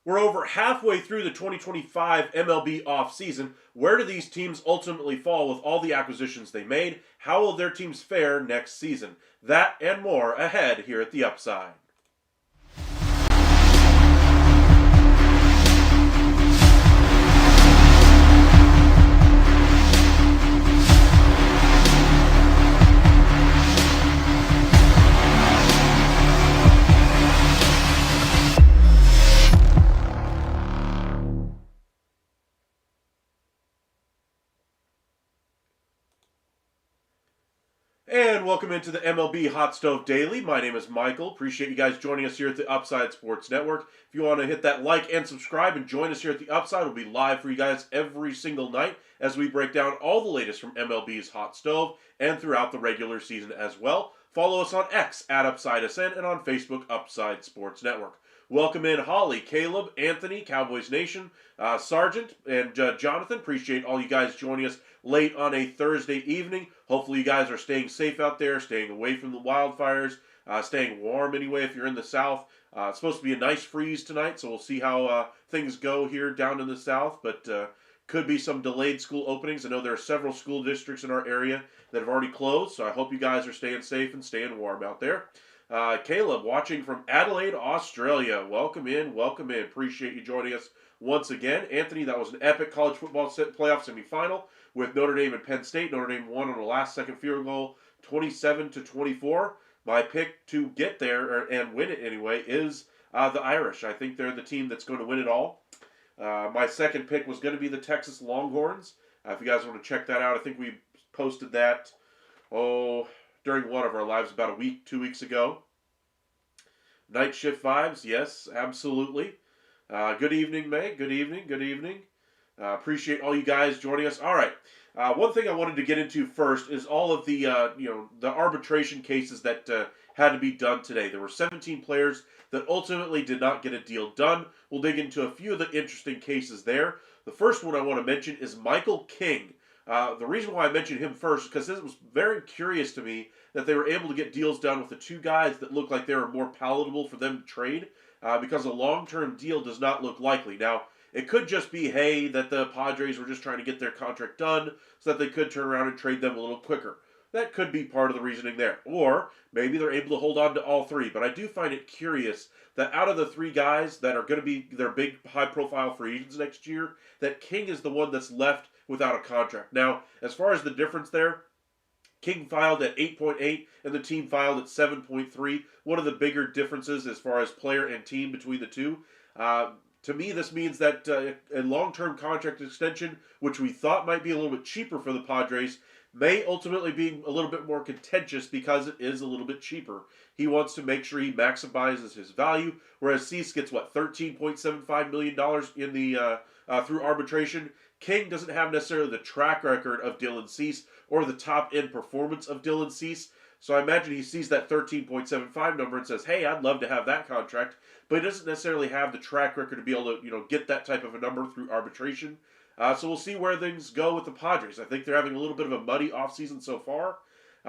We're over halfway through the 2025 MLB offseason. Where do these teams ultimately fall with all the acquisitions they made? How will their teams fare next season? That and more ahead here at the Upside. And welcome into the MLB Hot Stove Daily. My name is Michael. Appreciate you guys joining us here at the Upside Sports Network. If you want to hit that like and subscribe and join us here at the Upside, we'll be live for you guys every single night as we break down all the latest from MLB's Hot Stove and throughout the regular season as well. Follow us on X at UpsideSN and on Facebook, Upside Sports Network. Welcome in Holly, Caleb, Anthony, Cowboys Nation, Sergeant, and Jonathan. Appreciate all you guys joining us late on a Thursday evening. Hopefully you guys are staying safe out there, staying away from the wildfires, staying warm anyway if you're in the south. It's supposed to be a nice freeze tonight, so we'll see how things go here down in the south, but could be some delayed school openings. I know there are several school districts in our area that have already closed, so I hope you guys are staying safe and staying warm out there. Caleb, watching from Adelaide, Australia. Welcome in, welcome in. Appreciate you joining us once again. Anthony, that was an epic college football playoff semifinal with Notre Dame and Penn State. Notre Dame won on a last-second field goal, 27-24. My pick to get there, and win it anyway, is the Irish. I think they're the team that's going to win it all. My second pick was going to be the Texas Longhorns. If you guys want to check that out, I think we posted that, during one of our lives about 2 weeks ago. Night shift vibes, yes, absolutely. Good evening, May. Good evening, good evening. Appreciate all you guys joining us. All right. One thing I wanted to get into first is all of the the arbitration cases that had to be done today. There were 17 players that ultimately did not get a deal done. We'll dig into a few of the interesting cases there. The first one I want to mention is Michael King. The reason why I mentioned him first is because it was very curious to me that they were able to get deals done with the two guys that looked like they were more palatable for them to trade, because a long-term deal does not look likely. Now, it could just be, hey, that the Padres were just trying to get their contract done so that they could turn around and trade them a little quicker. That could be part of the reasoning there. Or maybe they're able to hold on to all three. But I do find it curious that out of the three guys that are going to be their big high-profile free agents next year, that King is the one that's left without a contract. Now, as far as the difference there, King filed at 8.8 and the team filed at 7.3. One of the bigger differences as far as player and team between the two. To me, this means that a long-term contract extension, which we thought might be a little bit cheaper for the Padres, may ultimately be a little bit more contentious because it is a little bit cheaper. He wants to make sure he maximizes his value, whereas Cease gets, $13.75 million in the through arbitration. King doesn't have necessarily the track record of Dylan Cease or the top-end performance of Dylan Cease. So I imagine he sees that 13.75 number and says, hey, I'd love to have that contract. But he doesn't necessarily have the track record to be able to, get that type of a number through arbitration. So we'll see where things go with the Padres. I think they're having a little bit of a muddy offseason so far.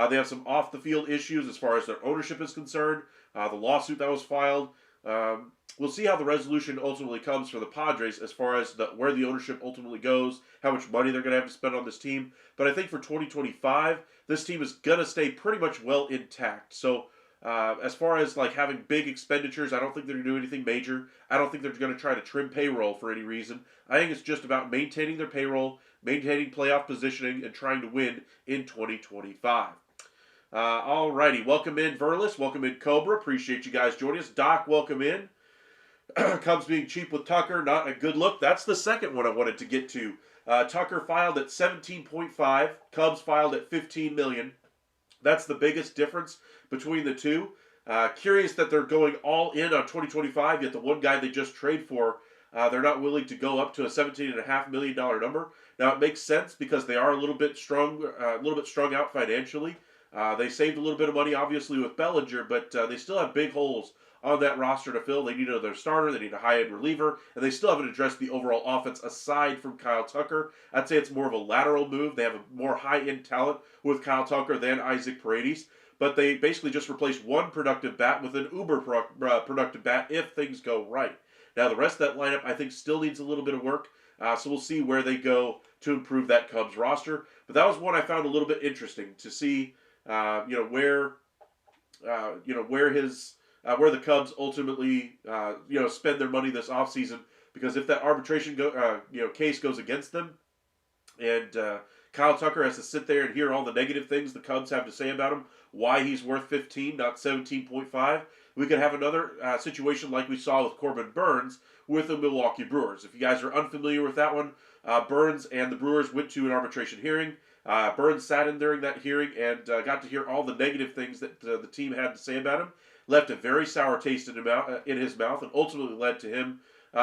They have some off-the-field issues as far as their ownership is concerned. The lawsuit that was filed. We'll see how the resolution ultimately comes for the Padres as far as where the ownership ultimately goes, how much money they're going to have to spend on this team. But I think for 2025, this team is going to stay pretty much well intact. So as far as like having big expenditures, I don't think they're going to do anything major. I don't think they're going to try to trim payroll for any reason. I think it's just about maintaining their payroll, maintaining playoff positioning, and trying to win in 2025. Alrighty, welcome in Verlis, welcome in Cobra. Appreciate you guys joining us. Doc, welcome in. Cubs being cheap with Tucker, not a good look. That's the second one I wanted to get to. Tucker filed at 17.5. Cubs filed at 15 million. That's the biggest difference between the two. Curious that they're going all in on 2025, yet the one guy they just trade for, they're not willing to go up to a $17.5 million number. Now it makes sense because they are a little bit strung out financially. They saved a little bit of money, obviously, with Bellinger, but they still have big holes on that roster to fill. They need another starter, they need a high-end reliever, and they still haven't addressed the overall offense aside from Kyle Tucker. I'd say it's more of a lateral move. They have a more high-end talent with Kyle Tucker than Isaac Paredes, but they basically just replaced one productive bat with an uber productive bat if things go right. Now, the rest of that lineup, I think, still needs a little bit of work, so we'll see where they go to improve that Cubs roster. But that was one I found a little bit interesting to see, where the Cubs ultimately, spend their money this offseason. Because if that arbitration case goes against them, and Kyle Tucker has to sit there and hear all the negative things the Cubs have to say about him, why he's worth 15, not 17.5, we could have another situation like we saw with Corbin Burnes with the Milwaukee Brewers. If you guys are unfamiliar with that one, Burnes and the Brewers went to an arbitration hearing. Burnes sat in during that hearing and got to hear all the negative things that the team had to say about him. Left a very sour taste in his mouth, and ultimately led to him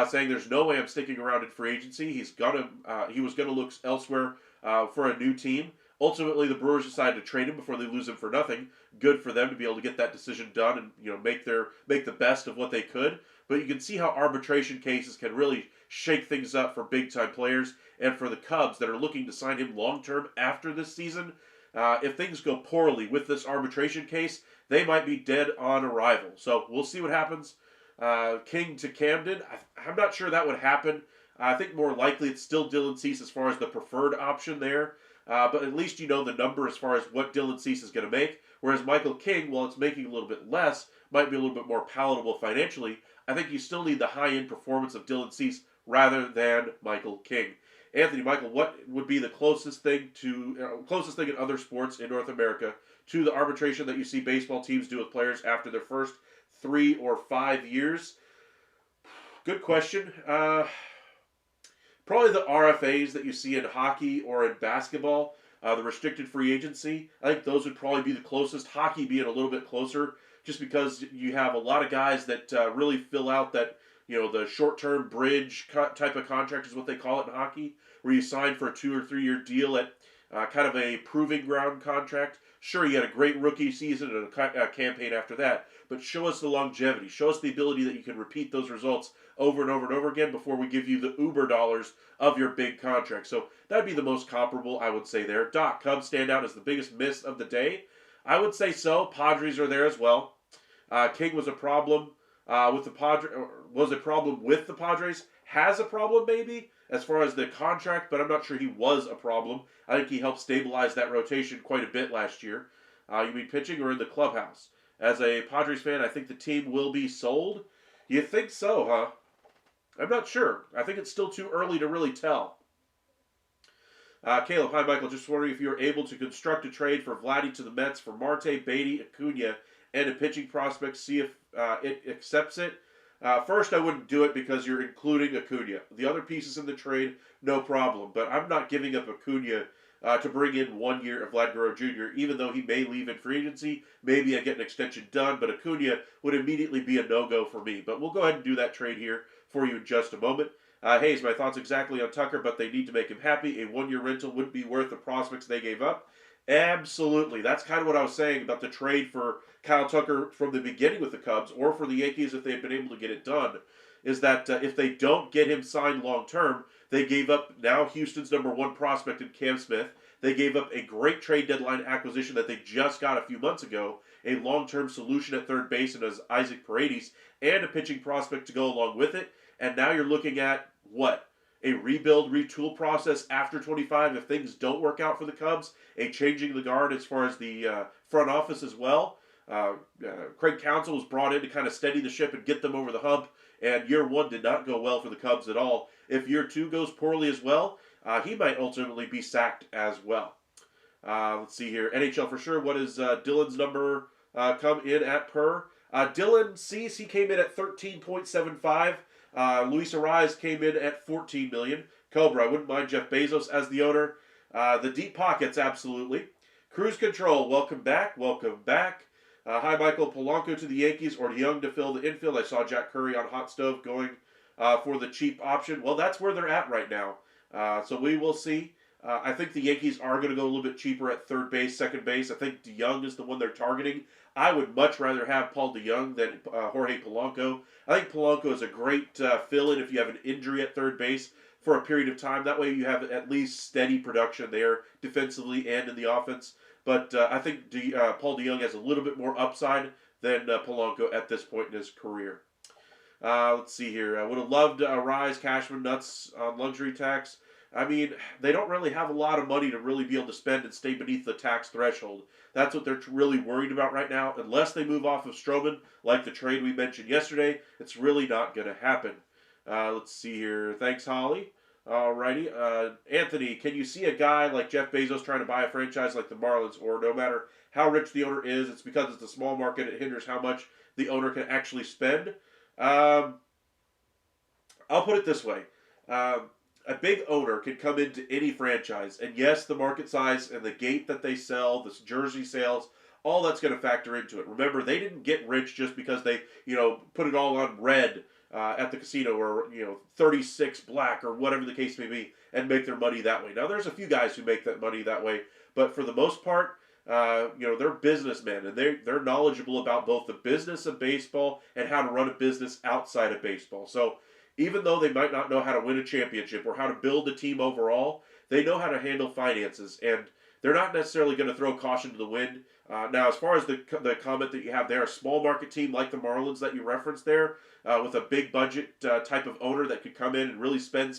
saying, "There's no way I'm sticking around in free agency." He was gonna look elsewhere for a new team. Ultimately, the Brewers decided to trade him before they lose him for nothing. Good for them to be able to get that decision done and make the best of what they could. But you can see how arbitration cases can really shake things up for big time players and for the Cubs that are looking to sign him long term after this season. If things go poorly with this arbitration case, they might be dead on arrival. So we'll see what happens. King to Camden, I'm not sure that would happen. I think more likely it's still Dylan Cease as far as the preferred option there. But at least you know the number as far as what Dylan Cease is going to make. Whereas Michael King, while it's making a little bit less, might be a little bit more palatable financially. I think you still need the high-end performance of Dylan Cease rather than Michael King. Anthony, Michael, what would be the closest thing in other sports in North America to the arbitration that you see baseball teams do with players after their first 3 or 5 years? Good question. Probably the RFAs that you see in hockey or in basketball, the restricted free agency. I think those would probably be the closest. Hockey being a little bit closer, just because you have a lot of guys that really fill out that, the short-term bridge type of contract is what they call it in hockey, where you sign for a 2 or 3 year deal at kind of a proving ground contract. Sure, you had a great rookie season and a campaign after that, but show us the longevity. Show us the ability that you can repeat those results over and over and over again before we give you the uber dollars of your big contract. So that'd be the most comparable, I would say there. Doc, Cubs stand out as the biggest miss of the day. I would say so. Padres are there as well. King was a problem with the Padres. Was a problem with the Padres. Has a problem maybe as far as the contract, but I'm not sure he was a problem. I think he helped stabilize that rotation quite a bit last year. You mean pitching or in the clubhouse? As a Padres fan, I think the team will be sold. You think so, huh? I'm not sure. I think it's still too early to really tell. Caleb, hi Michael. Just wondering if you were able to construct a trade for Vladdy to the Mets for Marte, Beatty, Acuna, and a pitching prospect. See if it accepts it. First, I wouldn't do it because you're including Acuna. The other pieces in the trade, no problem. But I'm not giving up Acuna to bring in 1 year of Vlad Guerrero Jr., even though he may leave in free agency. Maybe I get an extension done, but Acuna would immediately be a no-go for me. But we'll go ahead and do that trade here for you in just a moment. Hayes, my thoughts exactly on Tucker, but they need to make him happy. A one-year rental wouldn't be worth the prospects they gave up. Absolutely. That's kind of what I was saying about the trade for Kyle Tucker from the beginning with the Cubs, or for the Yankees if they had been able to get it done, is that if they don't get him signed long term, they gave up now Houston's number one prospect in Cam Smith. They gave up a great trade deadline acquisition that they just got a few months ago, a long-term solution at third base and as Isaac Paredes, and a pitching prospect to go along with it. And now you're looking at what? A rebuild, retool process after 25 if things don't work out for the Cubs. A changing the guard as far as the front office as well. Craig Counsell was brought in to kind of steady the ship and get them over the hump. And year one did not go well for the Cubs at all. If year two goes poorly as well, he might ultimately be sacked as well. Let's see here. NHL for sure. What is Dylan's number come in at per? Dylan sees he came in at 13.75. Luis Arraez came in at $14 million. Cobra, I wouldn't mind Jeff Bezos as the owner. The deep pockets, absolutely. Cruise Control, welcome back. Welcome back. Hi, Michael. Polanco to the Yankees or DeYoung to fill the infield. I saw Jack Curry on Hot Stove going for the cheap option. Well, that's where they're at right now. So we will see. I think the Yankees are going to go a little bit cheaper at third base, second base. I think DeYoung is the one they're targeting. I would much rather have Paul DeYoung than Jorge Polanco. I think Polanco is a great fill-in if you have an injury at third base for a period of time. That way you have at least steady production there defensively and in the offense. But I think Paul DeYoung has a little bit more upside than Polanco at this point in his career. Let's see here. I would have loved Rise Cashman nuts on luxury tax. I mean, they don't really have a lot of money to really be able to spend and stay beneath the tax threshold. That's what they're really worried about right now. Unless they move off of Stroman, like the trade we mentioned yesterday, it's really not going to happen. Let's see here. Thanks, Holly. Alrighty. Anthony, can you see a guy like Jeff Bezos trying to buy a franchise like the Marlins, or no matter how rich the owner is, it's because it's a small market, it hinders how much the owner can actually spend? I'll put it this way. A big owner can come into any franchise, and yes, the market size and the gate that they sell, the jersey sales, all that's going to factor into it. Remember, they didn't get rich just because they, put it all on red at the casino, or 36 black, or whatever the case may be, and make their money that way. Now, there's a few guys who make that money that way, but for the most part, they're businessmen, and they're knowledgeable about both the business of baseball and how to run a business outside of baseball. So even though they might not know how to win a championship or how to build a team overall, they know how to handle finances, and they're not necessarily going to throw caution to the wind. Now, as far as the comment that you have there, a small market team like the Marlins that you referenced there, with a big budget type of owner that could come in and really spend.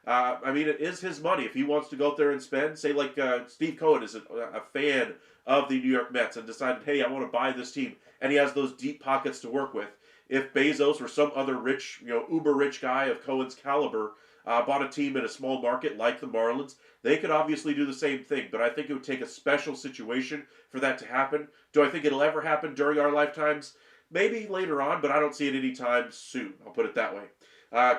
I mean, it is his money. If he wants to go out there and spend, say like Steve Cohen is a fan of the New York Mets and decided, hey, I want to buy this team, and he has those deep pockets to work with. If Bezos or some other rich, uber rich guy of Cohen's caliber bought a team in a small market like the Marlins, they could obviously do the same thing. But I think it would take a special situation for that to happen. Do I think it'll ever happen during our lifetimes? Maybe later on, but I don't see it anytime soon. I'll put it that way.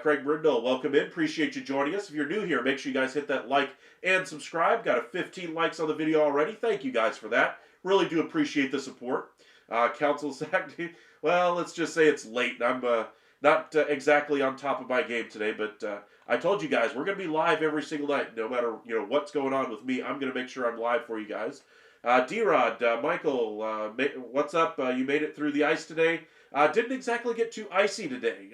Craig Brindle, welcome in. Appreciate you joining us. If you're new here, make sure you guys hit that like and subscribe. Got a 15 likes on the video already. Thank you guys for that. Really do appreciate the support. Council Sasaki, well, let's just say it's late. I'm not exactly on top of my game today, but I told you guys we're going to be live every single night. No matter what's going on with me, I'm going to make sure I'm live for you guys. D-Rod, Michael, what's up? You made it through the ice today. Didn't exactly get too icy today.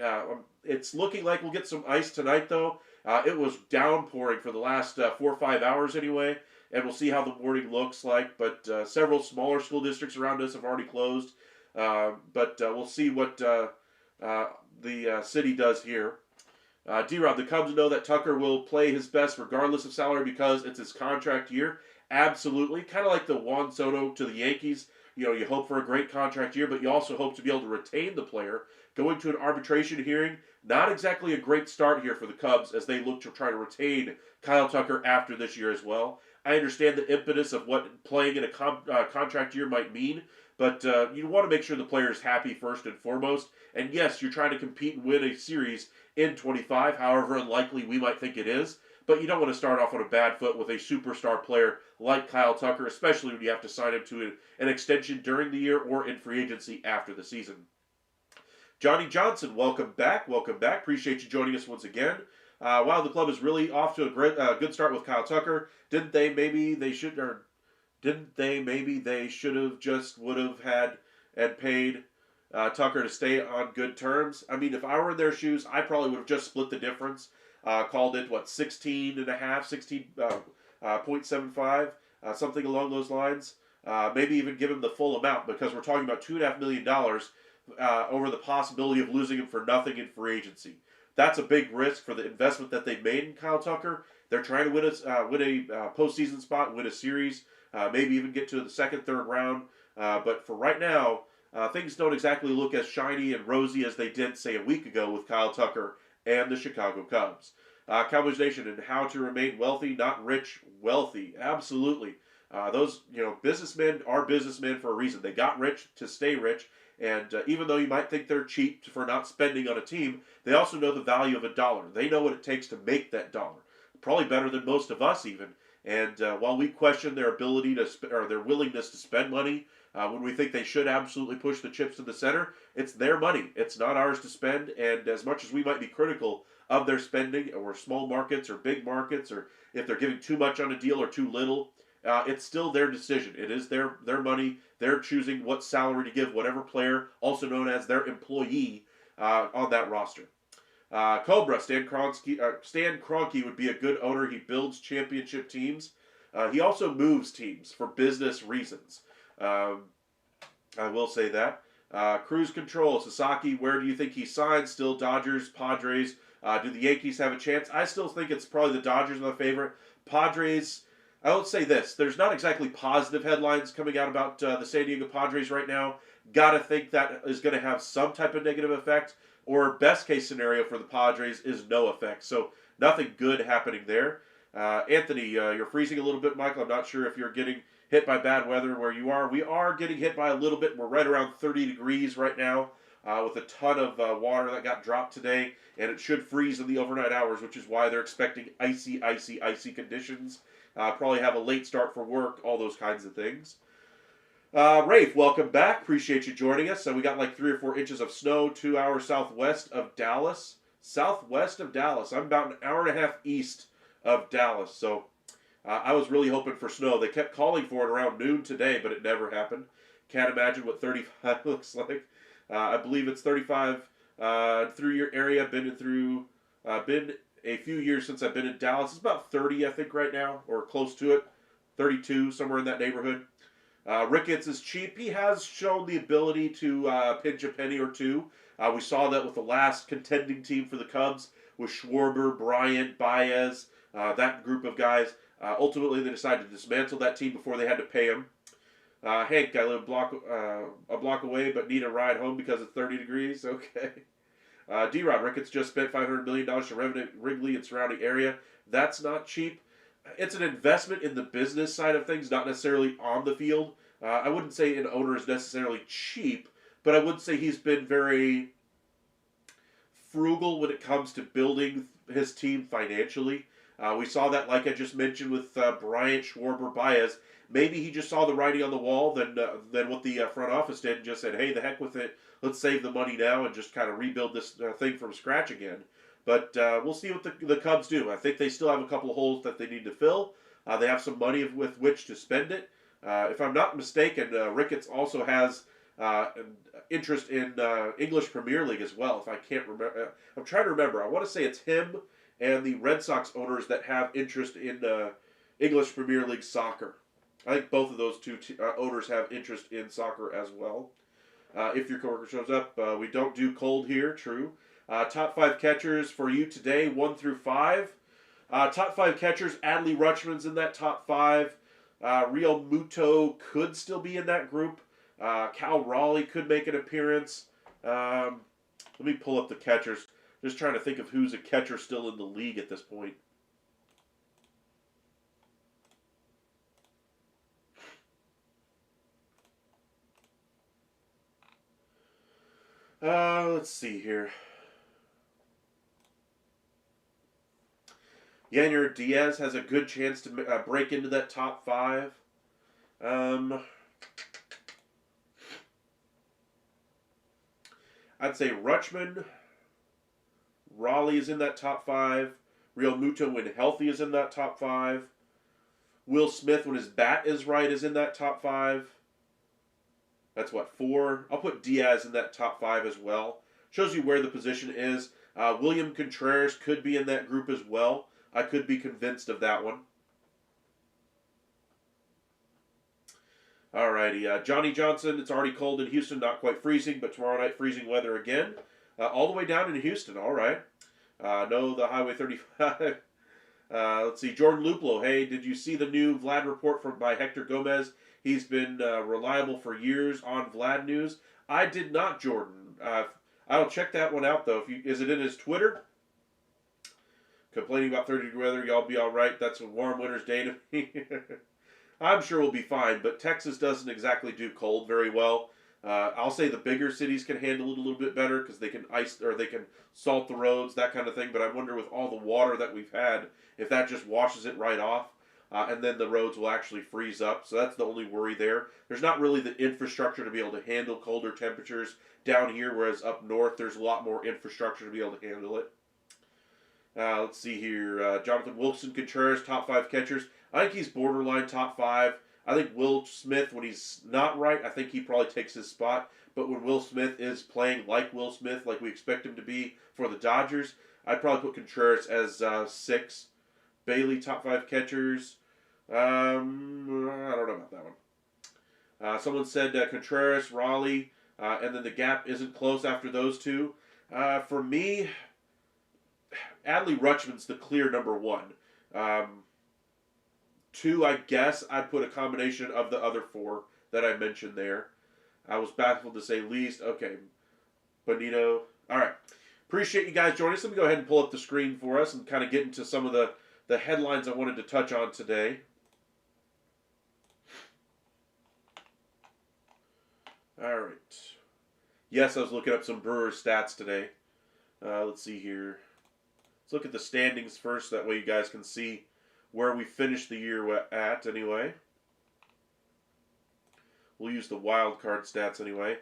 It's looking like we'll get some ice tonight, though. It was downpouring for the last 4 or 5 hours anyway, and we'll see how the morning looks like. But several smaller school districts around us have already closed. But we'll see what the city does here. D-Rob, the Cubs know that Tucker will play his best regardless of salary because it's his contract year. Absolutely. Kind of like the Juan Soto to the Yankees. You hope for a great contract year, but you also hope to be able to retain the player. Going to an arbitration hearing, not exactly a great start here for the Cubs as they look to try to retain Kyle Tucker after this year as well. I understand the impetus of what playing in a contract year might mean, but you want to make sure the player is happy first and foremost. And yes, you're trying to compete and win a series in 25, however unlikely we might think it is. But you don't want to start off on a bad foot with a superstar player like Kyle Tucker, especially when you have to sign him to an extension during the year or in free agency after the season. Johnny Johnson, welcome back. Welcome back. Appreciate you joining us once again. Wow, the club is really off to a good start with Kyle Tucker. Didn't they? Maybe they should, or didn't they? Maybe they should have just would have had and paid Tucker to stay on good terms. I mean, if I were in their shoes, I probably would have just split the difference. Called it, what, 16 and a half, 16.75, something along those lines. Maybe even give him the full amount because we're talking about $2.5 million over the possibility of losing him for nothing in free agency. That's a big risk for the investment that they made in Kyle Tucker. They're trying to win a postseason spot, win a series, maybe even get to the second, third round. But for right now, things don't exactly look as shiny and rosy as they did, say, a week ago with Kyle Tucker and the Chicago Cubs. Cowboys Nation, and how to remain wealthy, not rich, wealthy. Absolutely. Those businessmen are businessmen for a reason. They got rich to stay rich, and even though you might think they're cheap for not spending on a team, they also know the value of a dollar. They know what it takes to make that dollar. Probably better than most of us even. And while we question their ability to or their willingness to spend money when we think they should absolutely push the chips to the center, it's their money. It's not ours to spend. And as much as we might be critical of their spending, or small markets or big markets, or if they're giving too much on a deal or too little, it's still their decision. It is their money. They're choosing what salary to give whatever player, also known as their employee, on that roster. Cobra, Stan Kroenke would be a good owner. He builds championship teams. He also moves teams for business reasons. I will say that. Cruise Control, Sasaki, where do you think he signs? Still Dodgers, Padres. Do the Yankees have a chance? I still think it's probably the Dodgers are the favorite. Padres, I would say this. There's not exactly positive headlines coming out about the San Diego Padres right now. Gotta think that is going to have some type of negative effect. Or best case scenario for the Padres is no effect. So nothing good happening there. Anthony, you're freezing a little bit, Michael. I'm not sure if you're getting hit by bad weather where you are. We are getting hit by a little bit. We're right around 30 degrees right now with a ton of water that got dropped today. And it should freeze in the overnight hours, which is why they're expecting icy conditions. Probably have a late start for work, all those kinds of things. Rafe, welcome back. Appreciate you joining us. So we got like 3 or 4 inches of snow 2 hours southwest of Dallas. Southwest of Dallas. I'm about an hour and a half east of Dallas. So I was really hoping for snow. They kept calling for it around noon today, but it never happened. Can't imagine what 35 looks like. I believe it's 35 through your area. Been a few years since I've been in Dallas. It's about 30, I think, right now, or close to it. 32, somewhere in that neighborhood. Ricketts is cheap. He has shown the ability to pinch a penny or two. We saw that with the last contending team for the Cubs with Schwarber, Bryant, Baez, that group of guys. Ultimately, they decided to dismantle that team before they had to pay him. Hank, I live a block away but need a ride home because it's 30 degrees. Okay. D-Rod, Ricketts just spent $500 million to renovate Wrigley and surrounding area. That's not cheap. It's an investment in the business side of things, not necessarily on the field. I wouldn't say an owner is necessarily cheap, but I would say he's been very frugal when it comes to building his team financially. We saw that, like I just mentioned, with Bryant, Schwarber, Baez. Maybe he just saw the writing on the wall than what the front office did and just said, hey, the heck with it. Let's save the money now and just kind of rebuild this thing from scratch again. But we'll see what the Cubs do. I think they still have a couple of holes that they need to fill. They have some money with which to spend it. If I'm not mistaken, Ricketts also has an interest in English Premier League as well. If I can't remember, I'm trying to remember. I want to say it's him and the Red Sox owners that have interest in English Premier League soccer. I think both of those two owners have interest in soccer as well. If your coworker shows up, we don't do cold here. True. Top 5 catchers for you today, 1 through 5. Top 5 catchers, Adley Rutschman's in that top 5. Real Muto could still be in that group. Cal Raleigh could make an appearance. Let me pull up the catchers. Just trying to think of who's a catcher still in the league at this point. Let's see here. Yanyer Diaz has a good chance to break into that top 5. I'd say Rutschman, Raleigh is in that top 5. Real Muto, when healthy, is in that top 5. Will Smith, when his bat is right, is in that top 5. That's what, 4. I'll put Diaz in that top 5 as well. Shows you where the position is. William Contreras could be in that group as well. I could be convinced of that one. Alrighty, Johnny Johnson, it's already cold in Houston, not quite freezing, but tomorrow night freezing weather again. All the way down in Houston, alright. No, the Highway 35. Let's see, Jordan Luplo, hey, did you see the new Vlad report by Hector Gomez? He's been reliable for years on Vlad News. I did not, Jordan. I'll check that one out, though. Is it in his Twitter? Complaining about 30-degree weather, y'all be alright. That's a warm winter's day to me. I'm sure we'll be fine, but Texas doesn't exactly do cold very well. I'll say the bigger cities can handle it a little bit better because they can ice or they can salt the roads, that kind of thing. But I wonder with all the water that we've had, if that just washes it right off, and then the roads will actually freeze up. So that's the only worry there. There's not really the infrastructure to be able to handle colder temperatures down here, whereas up north there's a lot more infrastructure to be able to handle it. Let's see here. Jonathan Wilson Contreras, top 5 catchers. I think he's borderline top 5. I think Will Smith, when he's not right, I think he probably takes his spot. But when Will Smith is playing like Will Smith, like we expect him to be for the Dodgers, I'd probably put Contreras as 6. Bailey, top 5 catchers. I don't know about that one. Someone said Contreras, Raleigh, and then the gap isn't close after those two. For me, Adley Rutschman's the clear number 1. 2, I guess, I'd put a combination of the other 4 that I mentioned there. I was baffled to say least. Okay, Bonito. All right. Appreciate you guys joining us. Let me go ahead and pull up the screen for us and kind of get into some of the headlines I wanted to touch on today. All right. Yes, I was looking up some Brewers stats today. Let's see here. Let's look at the standings first. That way you guys can see where we finished the year at anyway. We'll use the wild card stats anyway.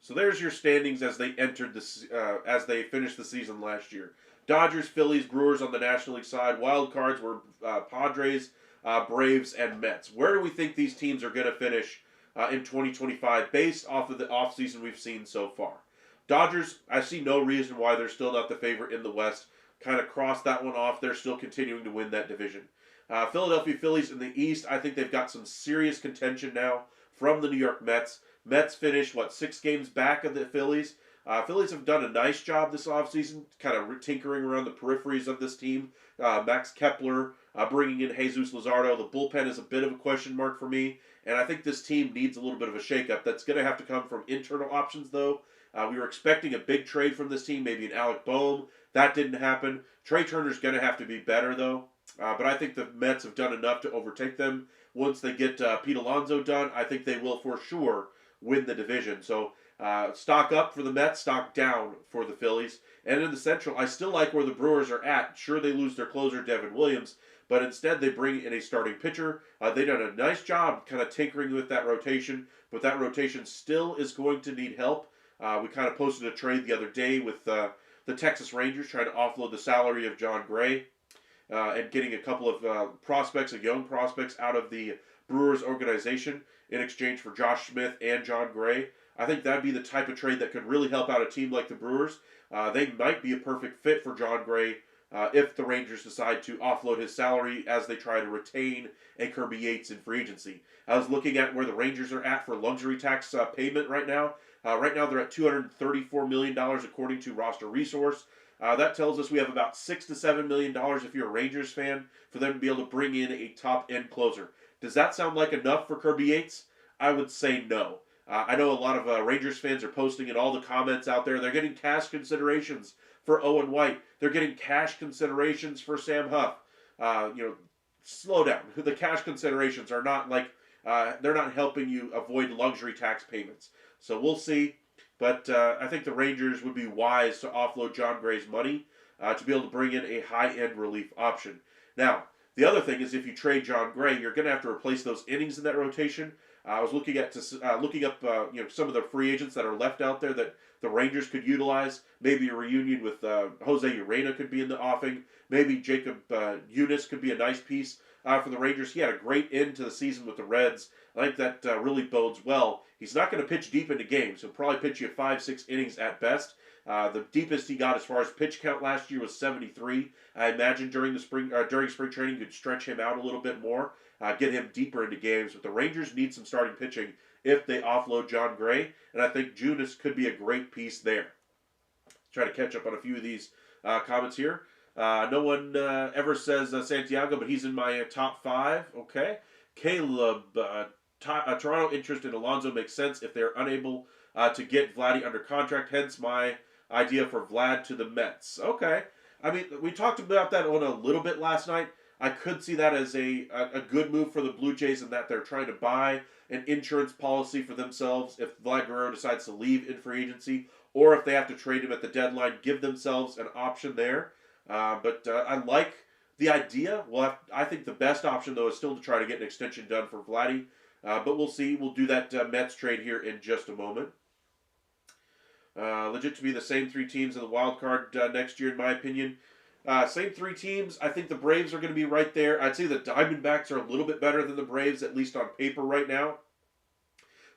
So there's your standings as they entered as they finished the season last year. Dodgers, Phillies, Brewers on the National League side. Wild cards were Padres, Braves, and Mets. Where do we think these teams are going to finish in 2025 based off of the offseason we've seen so far? Dodgers, I see no reason why they're still not the favorite in the West. Kind of cross that one off. They're still continuing to win that division. Philadelphia Phillies in the East, I think they've got some serious contention now from the New York Mets. Mets finished, 6 games back of the Phillies. Phillies have done a nice job this offseason, kind of tinkering around the peripheries of this team. Max Kepler, bringing in Jesus Luzardo. The bullpen is a bit of a question mark for me, and I think this team needs a little bit of a shakeup. That's going to have to come from internal options, though. We were expecting a big trade from this team, maybe an Alec Boehm. That didn't happen. Trey Turner's going to have to be better, though. But I think the Mets have done enough to overtake them. Once they get Pete Alonso done, I think they will for sure win the division. So stock up for the Mets, stock down for the Phillies. And in the Central, I still like where the Brewers are at. Sure, they lose their closer, Devin Williams, but instead they bring in a starting pitcher. They've done a nice job kind of tinkering with that rotation, but that rotation still is going to need help. We kind of posted a trade the other day with the Texas Rangers trying to offload the salary of John Gray. And getting a couple of prospects, young prospects, out of the Brewers organization in exchange for Josh Smith and John Gray. I think that'd be the type of trade that could really help out a team like the Brewers. They might be a perfect fit for John Gray if the Rangers decide to offload his salary as they try to retain a Kirby Yates in free agency. I was looking at where the Rangers are at for luxury tax payment right now. Right now they're at $234 million according to Roster Resource. That tells us we have about $6 to $7 million if you're a Rangers fan for them to be able to bring in a top-end closer. Does that sound like enough for Kirby Yates? I would say no. I know a lot of Rangers fans are posting in all the comments out there. They're getting cash considerations for Owen White. They're getting cash considerations for Sam Huff. Slow down. The cash considerations are not they're not helping you avoid luxury tax payments. So we'll see. But I think the Rangers would be wise to offload John Gray's money to be able to bring in a high-end relief option. Now, the other thing is if you trade John Gray, you're going to have to replace those innings in that rotation. I was looking up some of the free agents that are left out there that the Rangers could utilize. Maybe a reunion with Jose Urena could be in the offing. Maybe Jacob Eunice could be a nice piece for the Rangers. He had a great end to the season with the Reds. I think that really bodes well. He's not going to pitch deep into games. He'll probably pitch you 5-6 innings at best. The deepest he got as far as pitch count last year was 73. I imagine during spring training you could stretch him out a little bit more, get him deeper into games. But the Rangers need some starting pitching if they offload John Gray, and I think Junis could be a great piece there. Try to catch up on a few of these comments here. No one ever says Santiago, but he's in my top 5. Okay. Caleb, Toronto interest in Alonso makes sense if they're unable to get Vladdy under contract, hence my idea for Vlad to the Mets. Okay. I mean, we talked about that on a little bit last night. I could see that as a good move for the Blue Jays in that they're trying to buy an insurance policy for themselves if Vlad Guerrero decides to leave in free agency, or if they have to trade him at the deadline, give themselves an option there. But I like the idea. Well, I think the best option, though, is still to try to get an extension done for Vladdy. But we'll see. We'll do that Mets trade here in just a moment. Legit to be the same 3 teams in the wild card next year, in my opinion. Same 3 teams. I think the Braves are going to be right there. I'd say the Diamondbacks are a little bit better than the Braves, at least on paper right now.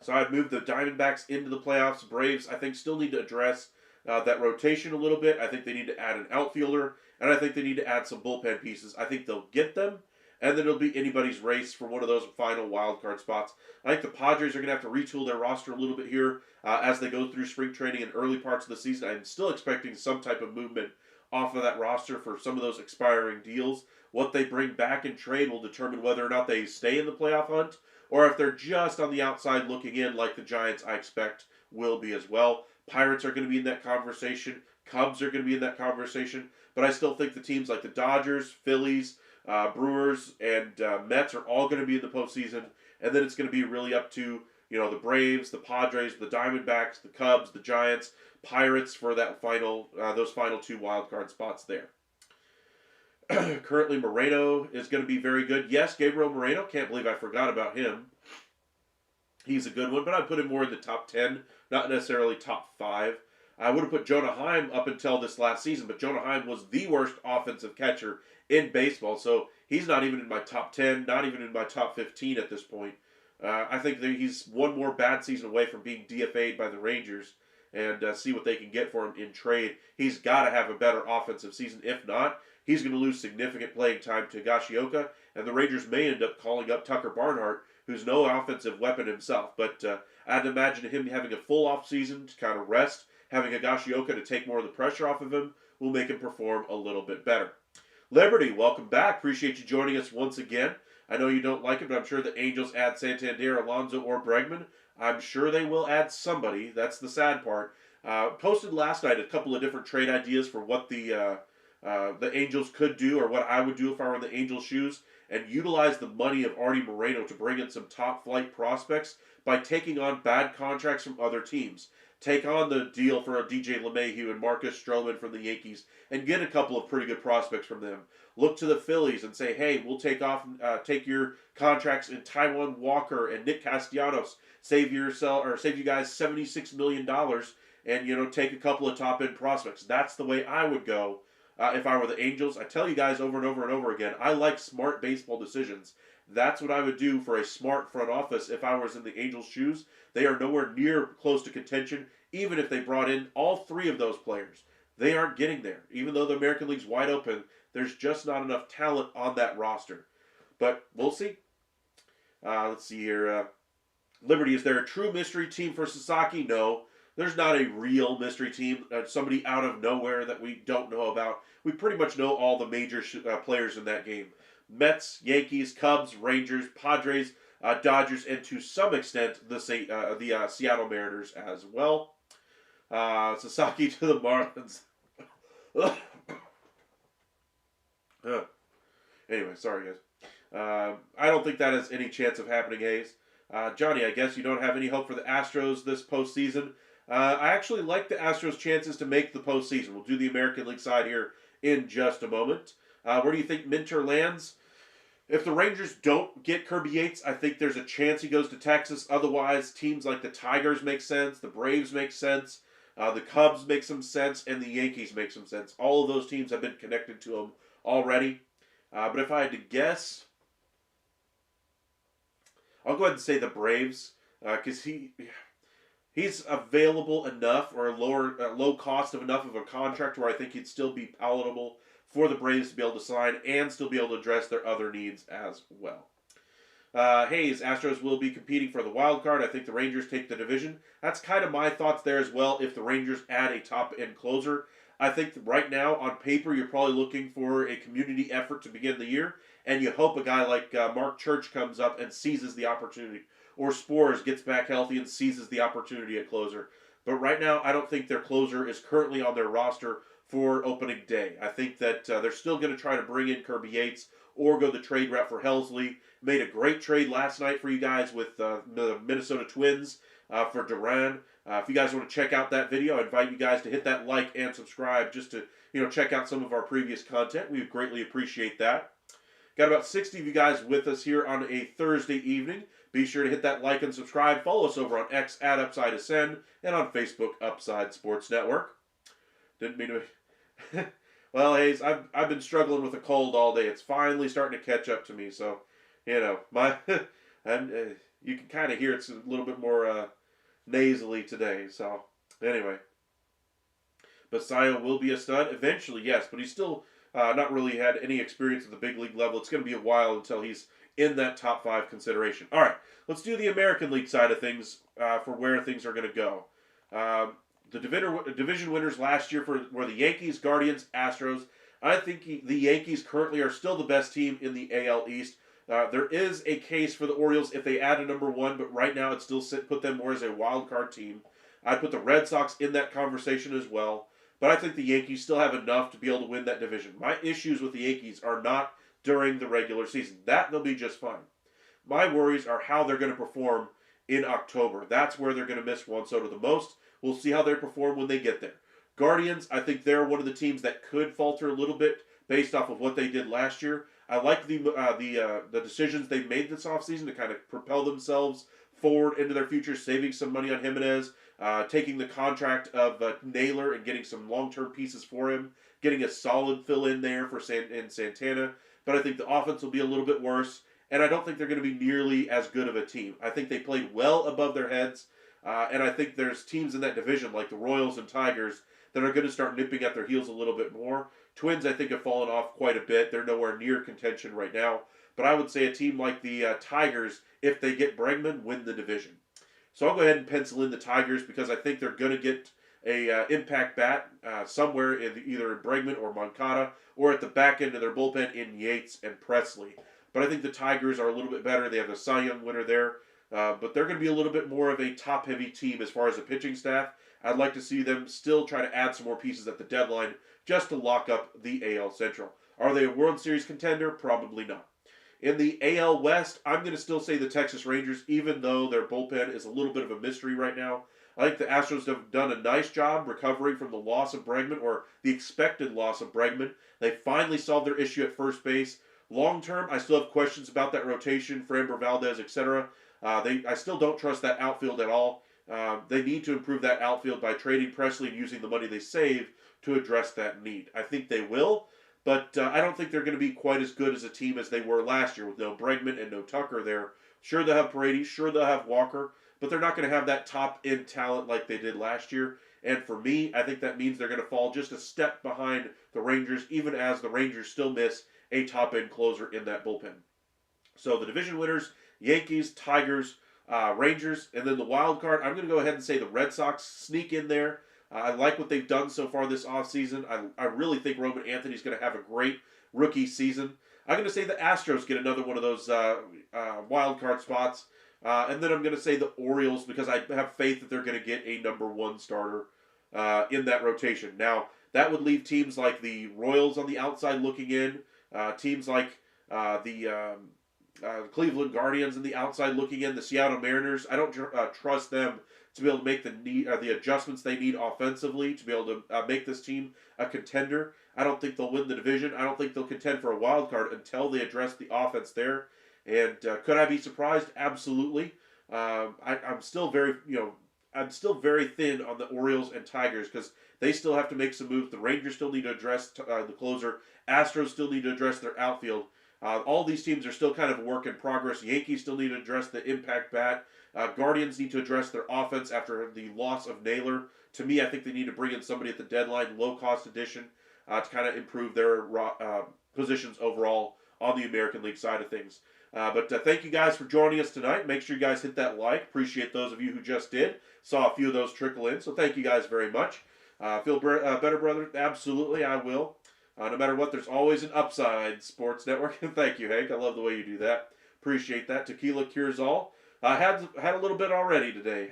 So I'd move the Diamondbacks into the playoffs. Braves, I think, still need to address that rotation a little bit. I think they need to add an outfielder, and I think they need to add some bullpen pieces. I think they'll get them, and then it'll be anybody's race for one of those final wild card spots. I think the Padres are going to have to retool their roster a little bit here as they go through spring training and early parts of the season. I'm still expecting some type of movement off of that roster for some of those expiring deals. What they bring back in trade will determine whether or not they stay in the playoff hunt, or if they're just on the outside looking in like the Giants, I expect, will be as well. Pirates are going to be in that conversation. Cubs are going to be in that conversation. But I still think the teams like the Dodgers, Phillies, Brewers, and Mets are all going to be in the postseason. And then it's going to be really up to the Braves, the Padres, the Diamondbacks, the Cubs, the Giants, Pirates for that those final 2 wild card spots there. Currently, Moreno is going to be very good. Yes, Gabriel Moreno. Can't believe I forgot about him. He's a good one, but I'd put him more in the top 10, not necessarily top 5. I would have put Jonah Heim up until this last season, but Jonah Heim was the worst offensive catcher in baseball, so he's not even in my top 10, not even in my top 15 at this point. I think that he's one more bad season away from being DFA'd by the Rangers, and see what they can get for him in trade. He's got to have a better offensive season. If not, he's going to lose significant playing time to Higashioka, and the Rangers may end up calling up Tucker Barnhart, who's no offensive weapon himself. But I'd imagine him having a full off season to kind of rest, having Higashioka to take more of the pressure off of him, will make him perform a little bit better. Liberty, welcome back. Appreciate you joining us once again. I know you don't like it, but I'm sure the Angels add Santander, Alonso, or Bregman. I'm sure they will add somebody. That's the sad part. Posted last night a couple of different trade ideas for what the Angels could do, or what I would do if I were in the Angels' shoes, and utilize the money of Artie Moreno to bring in some top-flight prospects by taking on bad contracts from other teams. Take on the deal for a DJ LeMahieu and Marcus Stroman from the Yankees and get a couple of pretty good prospects from them. Look to the Phillies and say, hey, we'll take your contracts in Taijuan Walker and Nick Castellanos. Save you guys $76 million and, take a couple of top-end prospects. That's the way I would go if I were the Angels. I tell you guys over and over and over again, I like smart baseball decisions. That's what I would do for a smart front office if I was in the Angels' shoes. They are nowhere near close to contention, even if they brought in all 3 of those players. They aren't getting there. Even though the American League's wide open, there's just not enough talent on that roster. But we'll see. Let's see here. Liberty, is there a true mystery team for Sasaki? No. There's not a real mystery team. Somebody out of nowhere that we don't know about. We pretty much know all the major players in that game. Mets, Yankees, Cubs, Rangers, Padres, Dodgers, and to some extent the Seattle Mariners as well. Sasaki to the Marlins. Anyway, sorry guys. I don't think that has any chance of happening, Hayes. Johnny, I guess you don't have any hope for the Astros this postseason. I actually like the Astros' chances to make the postseason. We'll do the American League side here in just a moment. Where do you think Minter lands? If the Rangers don't get Kirby Yates, I think there's a chance he goes to Texas. Otherwise, teams like the Tigers make sense, the Braves make sense, the Cubs make some sense, and the Yankees make some sense. All of those teams have been connected to him already. But if I had to guess, I'll go ahead and say the Braves because he's available enough or low cost of enough of a contract where I think he'd still be palatable for the Braves to be able to sign and still be able to address their other needs as well. Hayes, Astros will be competing for the wild card. I think the Rangers take the division. That's kind of my thoughts there as well. If the Rangers add a top end closer, I think right now on paper you're probably looking for a community effort to begin the year, and you hope a guy like Mark Church comes up and seizes the opportunity, or Spores gets back healthy and seizes the opportunity at closer. But right now, I don't think their closer is currently on their roster for opening day. I think that they're still going to try to bring in Kirby Yates or go the trade route for Helsley. Made a great trade last night for you guys with the Minnesota Twins for Duran. If you guys want to check out that video, I invite you guys to hit that like and subscribe just to check out some of our previous content. We would greatly appreciate that. Got about 60 of you guys with us here on a Thursday evening. Be sure to hit that like and subscribe. Follow us over on X at Upside Ascend and on Facebook Upside Sports Network. Didn't mean to. Well, Hayes, I've been struggling with a cold all day. It's finally starting to catch up to me. So, my you can kind of hear it's a little bit more nasally today. So, anyway, Basayo will be a stud eventually, yes, but he's still not really had any experience at the big league level. It's going to be a while until he's in that top 5 consideration. All right, let's do the American League side of things for where things are going to go. The division winners last year were the Yankees, Guardians, Astros. I think the Yankees currently are still the best team in the AL East. There is a case for the Orioles if they add a number 1, but right now it still put them more as a wild card team. I'd put the Red Sox in that conversation as well, but I think the Yankees still have enough to be able to win that division. My issues with the Yankees are not during the regular season. That they'll be just fine. My worries are how they're going to perform in October. That's where they're going to miss Juan Soto the most. We'll see how they perform when they get there. Guardians, I think they're one of the teams that could falter a little bit based off of what they did last year. I like the decisions they made this offseason to kind of propel themselves forward into their future, saving some money on Jimenez, taking the contract of Naylor and getting some long-term pieces for him, getting a solid fill-in there for Santana. But I think the offense will be a little bit worse, and I don't think they're going to be nearly as good of a team. I think they played well above their heads, and I think there's teams in that division like the Royals and Tigers that are going to start nipping at their heels a little bit more. Twins, I think, have fallen off quite a bit. They're nowhere near contention right now. But I would say a team like the Tigers, if they get Bregman, win the division. So I'll go ahead and pencil in the Tigers because I think they're going to get a impact bat somewhere either in Bregman or Moncada or at the back end of their bullpen in Yates and Presley. But I think the Tigers are a little bit better. They have the Cy Young winner there. But they're going to be a little bit more of a top-heavy team as far as the pitching staff. I'd like to see them still try to add some more pieces at the deadline just to lock up the AL Central. Are they a World Series contender? Probably not. In the AL West, I'm going to still say the Texas Rangers, even though their bullpen is a little bit of a mystery right now. I think the Astros have done a nice job recovering from the loss of Bregman, or the expected loss of Bregman. They finally solved their issue at first base. Long term, I still have questions about that rotation, Framber Valdez, etc. I still don't trust that outfield at all. They need to improve that outfield by trading Presley and using the money they save to address that need. I think they will, but I don't think they're going to be quite as good as a team as they were last year with no Bregman and no Tucker there. Sure, they'll have Paredes, sure, they'll have Walker, but they're not going to have that top-end talent like they did last year. And for me, I think that means they're going to fall just a step behind the Rangers, even as the Rangers still miss a top-end closer in that bullpen. So the division winners, Yankees, Tigers, Rangers, and then the wild card, I'm going to go ahead and say the Red Sox sneak in there. I like what they've done so far this offseason. I really think Roman Anthony's going to have a great rookie season. I'm going to say the Astros get another one of those wild card spots. And then I'm going to say the Orioles because I have faith that they're going to get a number 1 starter in that rotation. Now, that would leave teams like the Royals on the outside looking in, teams like the The Cleveland Guardians on the outside looking in. The Seattle Mariners. I don't trust them to be able to make the adjustments they need offensively to be able to make this team a contender. I don't think they'll win the division. I don't think they'll contend for a wild card until they address the offense there. And could I be surprised? Absolutely. I'm still very thin on the Orioles and Tigers because they still have to make some moves. The Rangers still need to address the closer. Astros still need to address their outfield. All these teams are still kind of a work in progress. Yankees still need to address the impact bat. Guardians need to address their offense after the loss of Naylor. To me, I think they need to bring in somebody at the deadline, low-cost addition, to kind of improve their positions overall on the American League side of things. But thank you guys for joining us tonight. Make sure you guys hit that like. Appreciate those of you who just did. Saw a few of those trickle in, so thank you guys very much. Feel better, brother? Absolutely, I will. No matter what, there's always an upside, Sports Network. Thank you, Hank. I love the way you do that. Appreciate that. Tequila cures all. Had a little bit already today.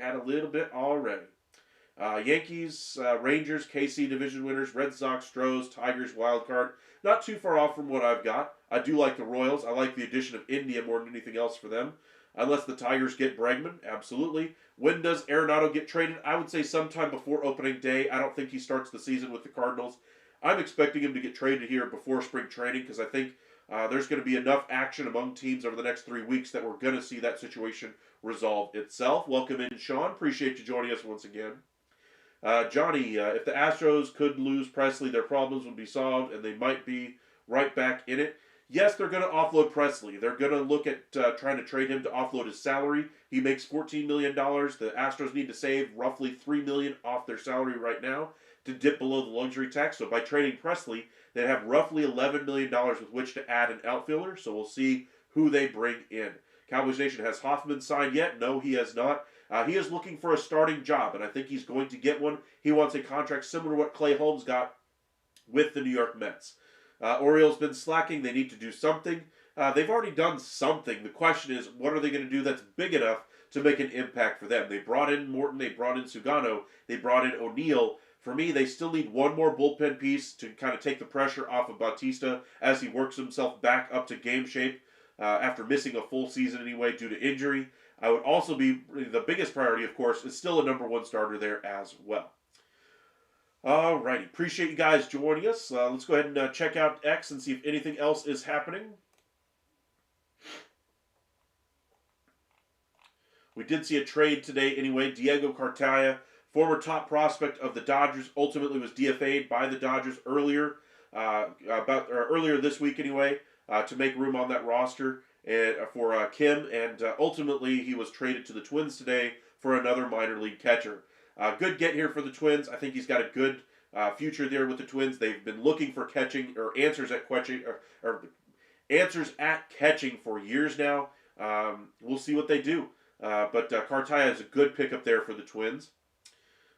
Yankees, Rangers, KC division winners, Red Sox, Astros, Tigers, wild card. Not too far off from what I've got. I do like the Royals. I like the addition of India more than anything else for them. Unless the Tigers get Bregman, absolutely. When does Arenado get traded? I would say sometime before opening day. I don't think he starts the season with the Cardinals. I'm expecting him to get traded here before spring training because I think there's going to be enough action among teams over the next 3 weeks that we're going to see that situation resolve itself. Welcome in, Sean. Appreciate you joining us once again. Johnny, if the Astros could lose Presley, their problems would be solved and they might be right back in it. Yes, they're going to offload Presley. They're going to look at trying to trade him to offload his salary. He makes $14 million. The Astros need to save roughly $3 million off their salary right now to dip below the luxury tax. So by trading Presley, they'd have roughly $11 million with which to add an outfielder. So we'll see who they bring in. Cowboys Nation, has Hoffman signed yet? No, he has not. He is looking for a starting job, and I think he's going to get one. He wants a contract similar to what Clay Holmes got with the New York Mets. Orioles been slacking. They need to do something. They've already done something. The question is, what are they going to do that's big enough to make an impact for them? They brought in Morton. They brought in Sugano. They brought in O'Neill. For me, they still need one more bullpen piece to kind of take the pressure off of Bautista as he works himself back up to game shape after missing a full season anyway due to injury. I would also be, the biggest priority, of course, is still a number one starter there as well. Alrighty, appreciate you guys joining us. Let's go ahead and check out X and see if anything else is happening. We did see a trade today anyway. Diego Cartaya, former top prospect of the Dodgers, ultimately was DFA'd by the Dodgers earlier this week anyway, to make room on that roster for Kim, and ultimately he was traded to the Twins today for another minor league catcher. Good get here for the Twins. I think he's got a good future there with the Twins. They've been looking for catching or answers at catching for years now. We'll see what they do. But Cartaya is a good pickup there for the Twins.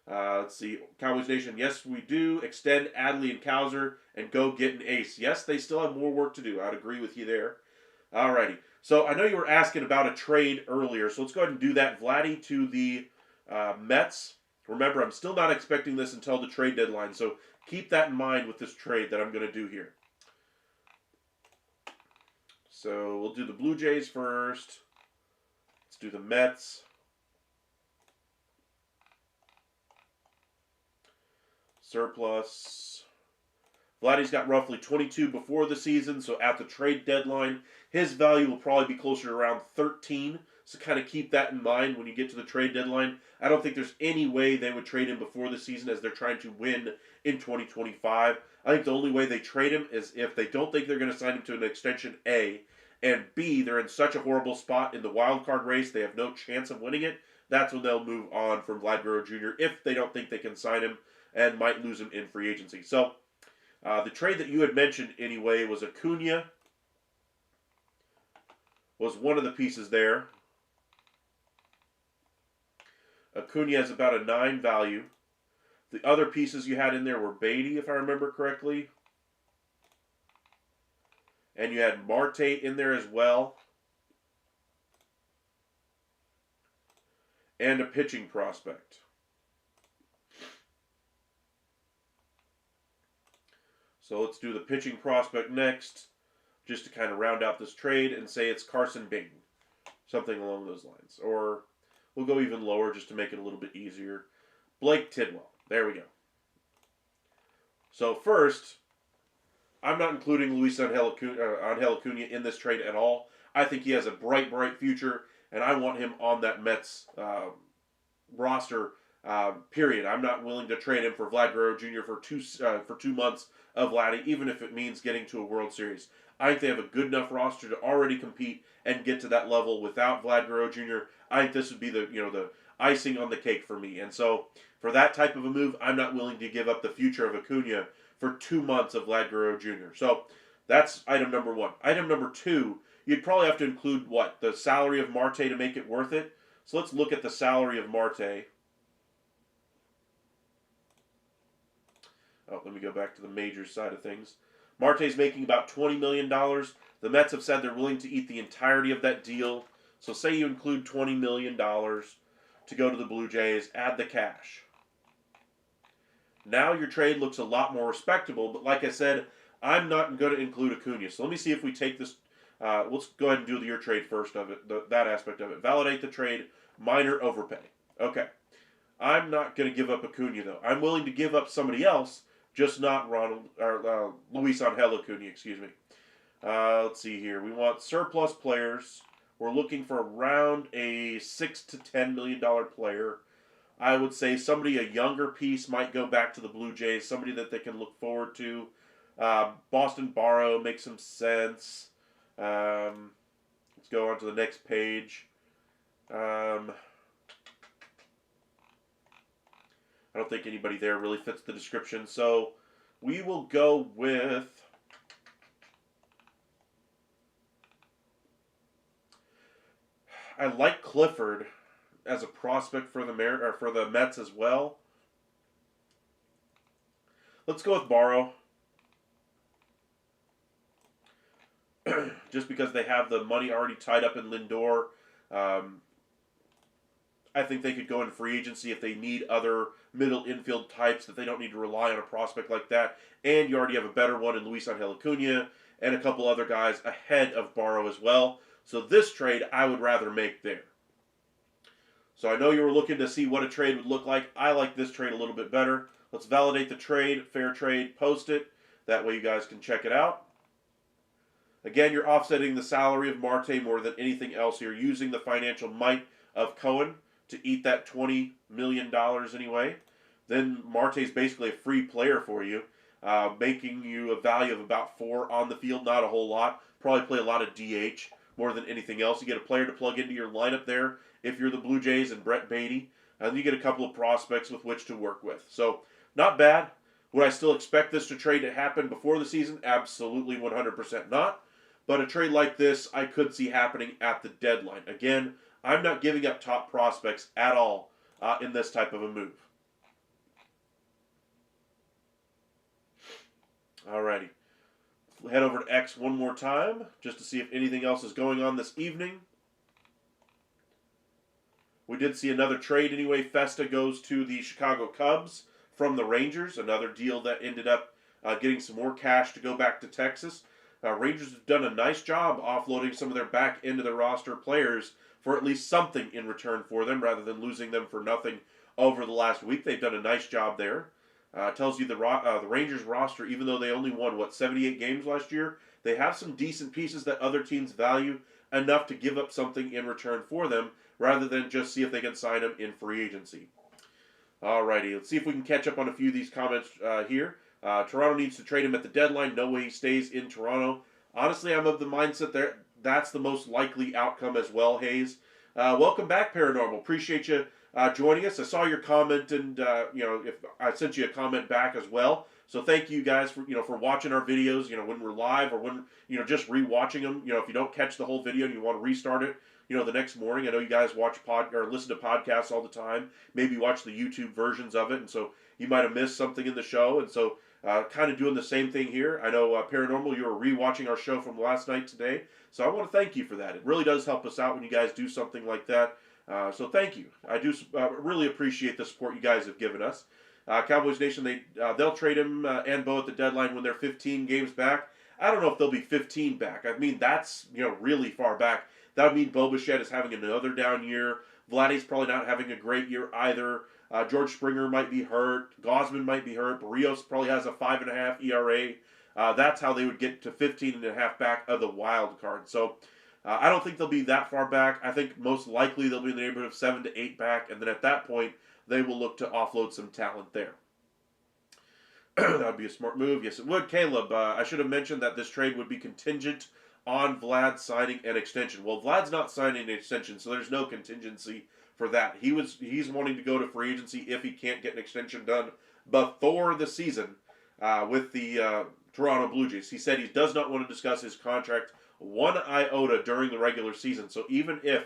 Let's see. Cowboys Nation, yes, we do. Extend Adley and Cowser and go get an ace. Yes, they still have more work to do. I'd agree with you there. Alrighty. So I know you were asking about a trade earlier, so let's go ahead and do that. Vladdy to the Mets. Remember, I'm still not expecting this until the trade deadline, so keep that in mind with this trade that I'm going to do here. So we'll do the Blue Jays first. Let's do the Mets. Surplus. Vladdy's got roughly 22 before the season, so at the trade deadline, his value will probably be closer to around 13. So kind of keep that in mind when you get to the trade deadline. I don't think there's any way they would trade him before the season as they're trying to win in 2025. I think the only way they trade him is if they don't think they're going to sign him to an extension, A, and B, they're in such a horrible spot in the wild card race, they have no chance of winning it. That's when they'll move on from Vlad Guerrero Jr. if they don't think they can sign him and might lose him in free agency. So, the trade that you had mentioned anyway was Acuna. Was one of the pieces there. Acuna has about a 9 value. The other pieces you had in there were Beatty, if I remember correctly. And you had Marte in there as well. And a pitching prospect. So let's do the pitching prospect next. just to kind of round out this trade and say it's Carson Baden. Something along those lines. Or we'll go even lower just to make it a little bit easier. Blake Tidwell. There we go. So first, I'm not including Luis Angel Acuna in this trade at all. I think he has a bright, bright future, and I want him on that Mets roster. Period. I'm not willing to trade him for Vlad Guerrero Jr. for 2 months of Vladdy, even if it means getting to a World Series. I think they have a good enough roster to already compete and get to that level without Vlad Guerrero Jr. I think this would be the icing on the cake for me. And so for that type of a move, I'm not willing to give up the future of Acuna for 2 months of Vlad Guerrero Jr. So that's item number one. Item number two, you'd probably have to include the salary of Marte to make it worth it. So let's look at the salary of Marte. Oh, let me go back to the major side of things. Marte's making about $20 million. The Mets have said they're willing to eat the entirety of that deal. So say you include $20 million to go to the Blue Jays, add the cash. Now your trade looks a lot more respectable, but like I said, I'm not going to include Acuna. So let me see if we take this. Let's go ahead and do your trade first of it, that aspect of it. Validate the trade, minor overpay. Okay. I'm not going to give up Acuna, though. I'm willing to give up somebody else, just not Luis Angel Acuna, excuse me. Let's see here. We want surplus players. We're looking for around a $6 to $10 million player. I would say a younger piece might go back to the Blue Jays, somebody that they can look forward to. Boston Barrow makes some sense. Let's go on to the next page. I don't think anybody there really fits the description, so we will go with I like Clifford as a prospect for the Mets as well. Let's go with Barrow. Just because they have the money already tied up in Lindor. I think they could go in free agency if they need other middle infield types, that they don't need to rely on a prospect like that. And you already have a better one in Luis Angel Acuna and a couple other guys ahead of Barrow as well. So this trade I would rather make there. So I know you were looking to see what a trade would look like. I like this trade a little bit better. Let's validate the trade, fair trade, post it. That way you guys can check it out. Again, you're offsetting the salary of Marte more than anything else. You're using the financial might of Cohen to eat that $20 million anyway. Then Marte's basically a free player for you, making you a value of about 4 on the field, not a whole lot. Probably play a lot of DH more than anything else. You get a player to plug into your lineup there if you're the Blue Jays and Brett Beatty, and you get a couple of prospects with which to work with. So, not bad. Would I still expect this trade to happen before the season? Absolutely 100% not. But a trade like this, I could see happening at the deadline. Again, I'm not giving up top prospects at all in this type of a move. Alrighty. Head over to X one more time just to see if anything else is going on this evening. We did see another trade anyway. Festa goes to the Chicago Cubs from the Rangers. Another deal that ended up getting some more cash to go back to Texas. Rangers have done a nice job offloading some of their back end of the roster players for at least something in return for them, rather than losing them for nothing over the last week. They've done a nice job there. Tells you the Rangers roster, even though they only won, 78 games last year, they have some decent pieces that other teams value enough to give up something in return for them, rather than just see if they can sign them in free agency. Alrighty, let's see if we can catch up on a few of these comments here. Toronto needs to trade him at the deadline. No way he stays in Toronto. Honestly, I'm of the mindset that's the most likely outcome as well, Hayes. Welcome back, Paranormal. Appreciate you joining us. I saw your comment, and if I sent you a comment back as well. So thank you guys for watching our videos. When we're live, or when just rewatching them. If you don't catch the whole video and you want to restart it, the next morning. I know you guys watch or listen to podcasts all the time. Maybe watch the YouTube versions of it, and so you might have missed something in the show. And so kind of doing the same thing here. I know Paranormal, you were rewatching our show from last night today. So I want to thank you for that. It really does help us out when you guys do something like that. So thank you. I do really appreciate the support you guys have given us. Cowboys Nation, they'll trade him and Bo at the deadline when they're 15 games back. I don't know if they'll be 15 back. I mean, that's, really far back. That would mean Bo Bichette is having another down year. Vladdy's probably not having a great year either. George Springer might be hurt. Gosman might be hurt. Barrios probably has a 5.5 ERA. That's how they would get to 15.5 back of the wild card. So I don't think they'll be that far back. I think most likely they'll be in the neighborhood of 7 to 8 back, and then at that point they will look to offload some talent there. That would be a smart move. Yes, it would. Caleb, I should have mentioned that this trade would be contingent on Vlad signing an extension. Well, Vlad's not signing an extension, so there's no contingency for that. He's wanting to go to free agency if he can't get an extension done before the season with the Toronto Blue Jays. He said he does not want to discuss his contract one iota during the regular season. So even if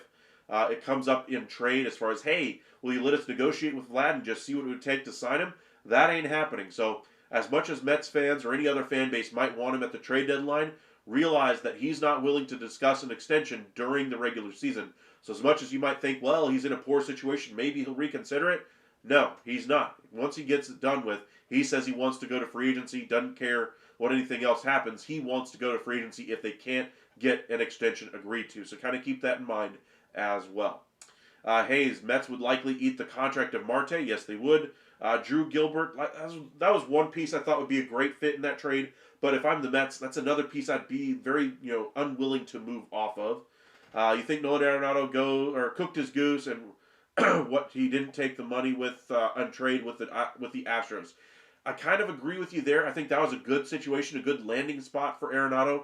it comes up in trade as far as, hey, will you let us negotiate with Vlad and just see what it would take to sign him? That ain't happening. So as much as Mets fans or any other fan base might want him at the trade deadline, realize that he's not willing to discuss an extension during the regular season. So as much as you might think, well, he's in a poor situation, maybe he'll reconsider it. No, he's not. Once he gets it done with, he says he wants to go to free agency, doesn't care what anything else happens. He wants to go to free agency if they can't get an extension agreed to. So kind of keep that in mind as well. Hayes, Mets would likely eat the contract of Marte. Yes, they would. Drew Gilbert, that was one piece I thought would be a great fit in that trade. But if I'm the Mets, that's another piece I'd be very, unwilling to move off of. You think Nolan Arenado cooked his goose and what he didn't take the money with on trade with the Astros. I kind of agree with you there. I think that was a good situation, a good landing spot for Arenado.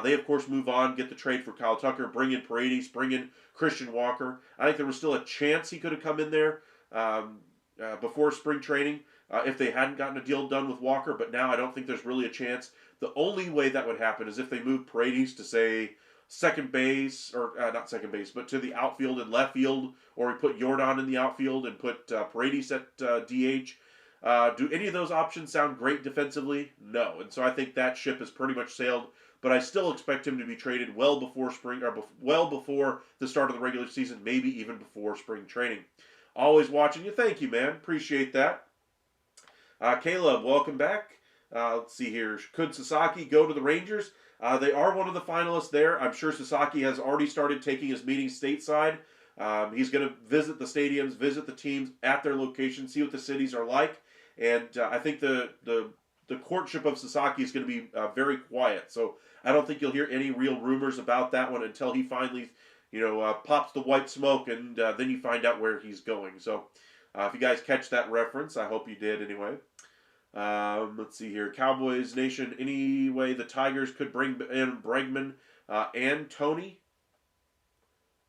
They, of course, move on, get the trade for Kyle Tucker, bring in Paredes, bring in Christian Walker. I think there was still a chance he could have come in there before spring training if they hadn't gotten a deal done with Walker, but now I don't think there's really a chance. The only way that would happen is if they move Paredes to, say, second base, or not second base, but to the outfield and left field, or we put Yordan in the outfield and put Paredes at DH. Do any of those options sound great defensively? No. And so I think that ship has pretty much sailed. But I still expect him to be traded well before spring, or well before the start of the regular season, maybe even before spring training. Always watching you. Thank you, man. Appreciate that. Caleb, welcome back. Let's see here. Could Sasaki go to the Rangers? They are one of the finalists there. I'm sure Sasaki has already started taking his meetings stateside. He's going to visit the stadiums, visit the teams at their location, see what the cities are like. And I think the courtship of Sasaki is going to be very quiet. So I don't think you'll hear any real rumors about that one until he finally, pops the white smoke, and then you find out where he's going. So if you guys catch that reference, I hope you did anyway. Let's see here. Cowboys Nation. Anyway, the Tigers could bring in Bregman and Tony.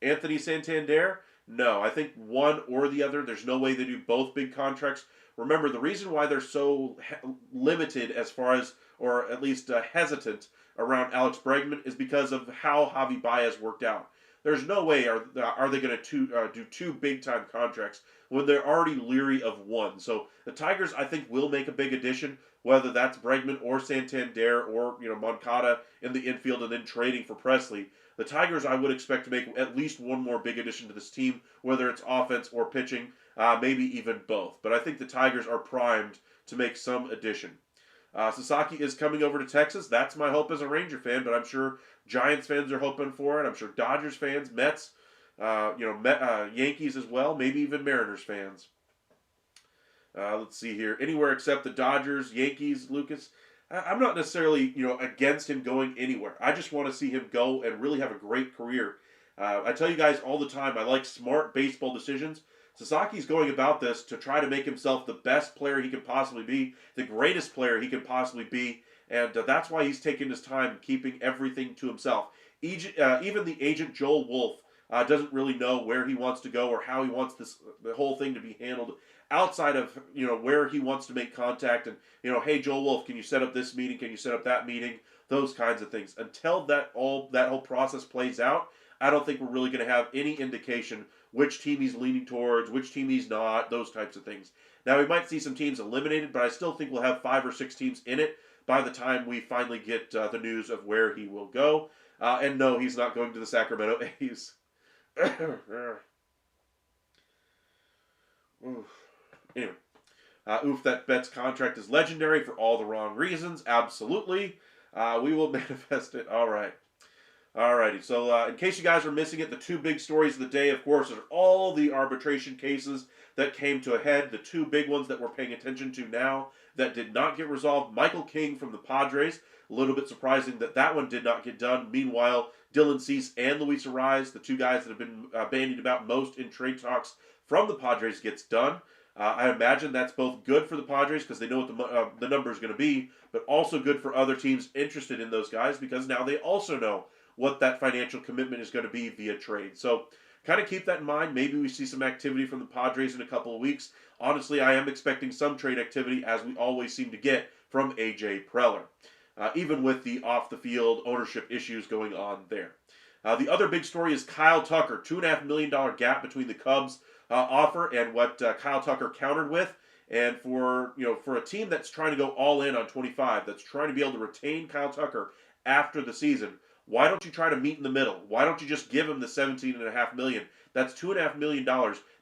Anthony Santander? No, I think one or the other. There's no way they do both big contracts. Remember, the reason why they're so limited as far as, or at least hesitant around Alex Bregman is because of how Javi Baez worked out. There's no way are they going to do two big-time contracts when they're already leery of one. So the Tigers, I think, will make a big addition, whether that's Bregman or Santander or Moncada in the infield and then trading for Presley. The Tigers, I would expect to make at least one more big addition to this team, whether it's offense or pitching, maybe even both. But I think the Tigers are primed to make some addition. Sasaki is coming over to Texas. That's my hope as a Ranger fan, but I'm sure Giants fans are hoping for it. I'm sure Dodgers fans, Mets, Yankees as well, maybe even Mariners fans. Let's see here. Anywhere except the Dodgers, Yankees, Lucas. I'm not necessarily, against him going anywhere. I just want to see him go and really have a great career. I tell you guys all the time, I like smart baseball decisions. Sasaki's going about this to try to make himself the best player he can possibly be, the greatest player he can possibly be, and that's why he's taking his time keeping everything to himself. Even the agent Joel Wolf doesn't really know where he wants to go or how he wants the whole thing to be handled outside of where he wants to make contact and hey Joel Wolf, can you set up this meeting? Can you set up that meeting? Those kinds of things. Until that whole process plays out, I don't think we're really going to have any indication which team he's leaning towards, which team he's not, those types of things. Now, we might see some teams eliminated, but I still think we'll have 5 or 6 teams in it by the time we finally get the news of where he will go. And no, he's not going to the Sacramento A's. Anyway, that Betts contract is legendary for all the wrong reasons. Absolutely. We will manifest it. All right. Alrighty, so in case you guys are missing it, the two big stories of the day, of course, are all the arbitration cases that came to a head. The two big ones that we're paying attention to now that did not get resolved. Michael King from the Padres, a little bit surprising that that one did not get done. Meanwhile, Dylan Cease and Luis Arraez, the two guys that have been bandied about most in trade talks from the Padres, gets done. I imagine that's both good for the Padres because they know what the number is going to be, but also good for other teams interested in those guys because now they also know what that financial commitment is going to be via trade. So kind of keep that in mind. Maybe we see some activity from the Padres in a couple of weeks. Honestly, I am expecting some trade activity as we always seem to get from AJ Preller, even with the off-the-field ownership issues going on there. The other big story is Kyle Tucker, $2.5 million gap between the Cubs offer and what Kyle Tucker countered with. And for a team that's trying to go all in on 25, that's trying to be able to retain Kyle Tucker after the season, why don't you try to meet in the middle? Why don't you just give him the $17.5 million? That's $2.5 million.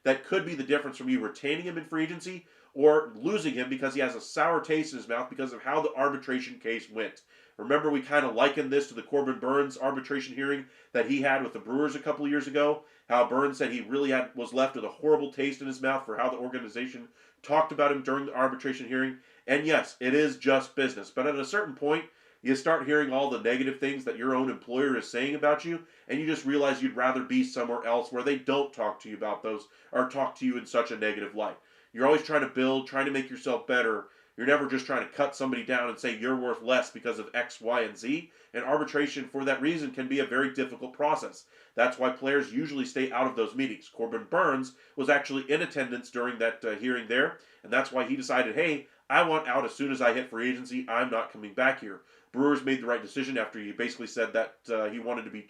That could be the difference from you retaining him in free agency or losing him because he has a sour taste in his mouth because of how the arbitration case went. Remember, we kind of likened this to the Corbin Burnes arbitration hearing that he had with the Brewers a couple of years ago. How Burnes said he really was left with a horrible taste in his mouth for how the organization talked about him during the arbitration hearing. And yes, it is just business. But at a certain point, you start hearing all the negative things that your own employer is saying about you, and you just realize you'd rather be somewhere else where they don't talk to you about those or talk to you in such a negative light. You're always trying to build, trying to make yourself better. You're never just trying to cut somebody down and say you're worth less because of X, Y, and Z. And arbitration, for that reason, can be a very difficult process. That's why players usually stay out of those meetings. Corbin Burnes was actually in attendance during that hearing there, and that's why he decided, hey, I want out as soon as I hit free agency. I'm not coming back here. Brewers made the right decision after he basically said that he wanted to be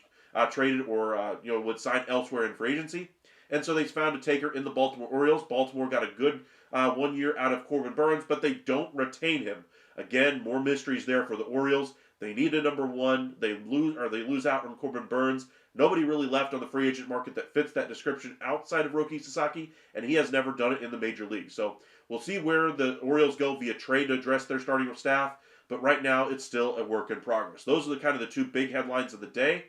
traded or would sign elsewhere in free agency. And so they found a taker in the Baltimore Orioles. Baltimore got a good 1 year out of Corbin Burnes, but they don't retain him. Again, more mysteries there for the Orioles. They need a number one. They lose out on Corbin Burnes. Nobody really left on the free agent market that fits that description outside of Roki Sasaki, and he has never done it in the major league. So we'll see where the Orioles go via trade to address their starting staff. But right now, it's still a work in progress. Those are the two big headlines of the day.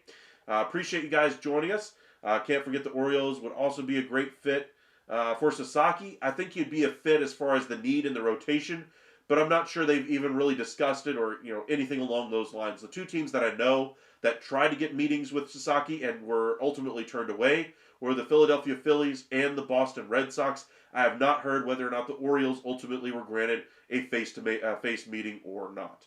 Appreciate you guys joining us. Can't forget the Orioles would also be a great fit for Sasaki. I think he'd be a fit as far as the need in the rotation, but I'm not sure they've even really discussed it or anything along those lines. The two teams that I know that tried to get meetings with Sasaki and were ultimately turned away were the Philadelphia Phillies and the Boston Red Sox. I have not heard whether or not the Orioles ultimately were granted a face meeting or not.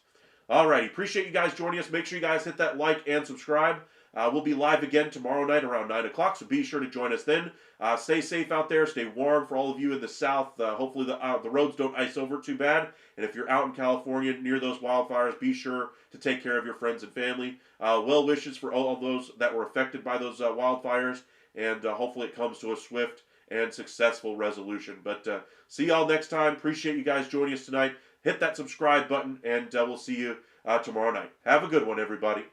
Alrighty, appreciate you guys joining us. Make sure you guys hit that like and subscribe. We'll be live again tomorrow night around 9 o'clock, so be sure to join us then. Stay safe out there. Stay warm for all of you in the south. Hopefully the roads don't ice over too bad. And if you're out in California near those wildfires, be sure to take care of your friends and family. Well wishes for all of those that were affected by those wildfires. And hopefully it comes to a swift and successful resolution. But see y'all next time. Appreciate you guys joining us tonight. Hit that subscribe button, and we'll see you tomorrow night. Have a good one, everybody.